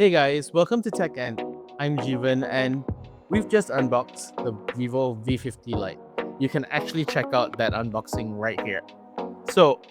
Hey guys, welcome to techENT. I'm Jeevan and we've just unboxed the Vivo V50 Lite. You can actually check out that unboxing right here. So,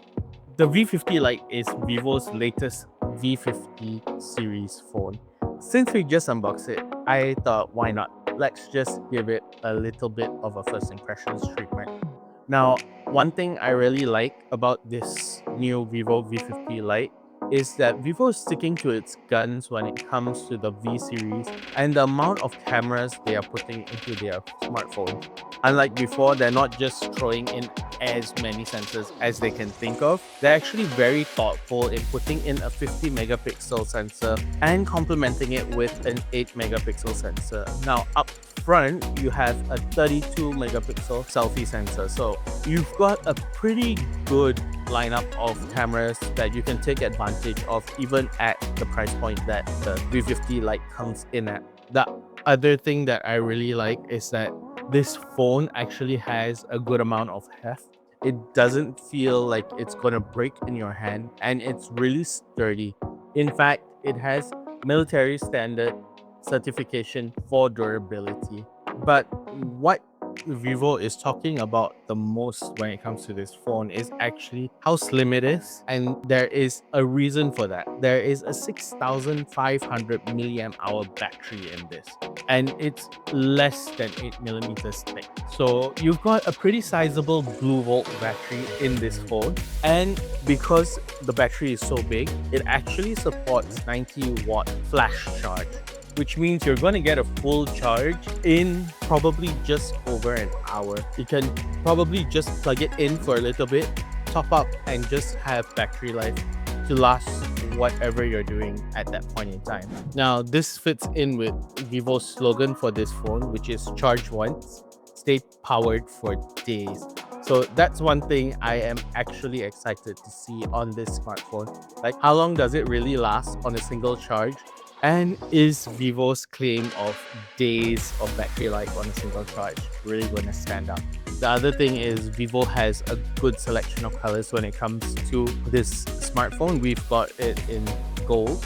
the V50 Lite is Vivo's latest V50 series phone. Since we just unboxed it, I thought why not? Let's just give it a little bit of a first impressions treatment. Now, one thing I really like about this new Vivo V50 Lite is that Vivo is sticking to its guns when it comes to the V series and the amount of cameras they are putting into their smartphone. Unlike before, they're not just throwing in as many sensors as they can think of. They're actually very thoughtful in putting in a 50 megapixel sensor and complementing it with an 8 megapixel sensor. Now, up front, you have a 32 megapixel selfie sensor. So you've got a pretty good lineup of cameras that you can take advantage of even at the price point that the V50 Lite comes in at. The other thing that I really like is that this phone actually has a good amount of heft. It doesn't feel like it's gonna break in your hand and it's really sturdy. In fact, it has military standard certification for durability. But what Vivo is talking about the most when it comes to this phone is actually how slim it is, and there is a reason for that. There is a 6500 milliamp hour battery in this, and it's less than 8 millimeters thick. So you've got a pretty sizable blue volt battery in this phone, and because the battery is so big, it actually supports 90-watt flash charge, which means you're going to get a full charge in probably just over an hour. You can probably just plug it in for a little bit, top up, and just have battery life to last whatever you're doing at that point in time. Now, this fits in with Vivo's slogan for this phone, which is charge once, stay powered for days. So that's one thing I am actually excited to see on this smartphone. Like, how long does it really last on a single charge? And is Vivo's claim of days of battery life on a single charge really going to stand out? The other thing is Vivo has a good selection of colors when it comes to this smartphone. We've got it in gold,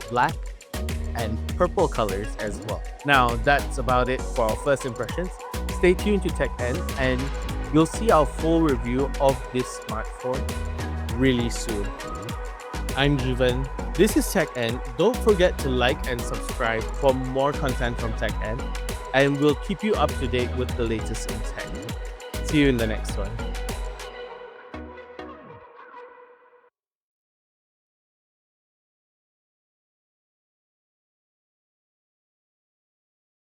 black, and purple colors as well. Now, that's about it for our first impressions. Stay tuned to techENT and you'll see our full review of this smartphone really soon. I'm Jeevan. This is techENT. Don't forget to like and subscribe for more content from techENT, and we'll keep you up to date with the latest in tech. See you in the next one.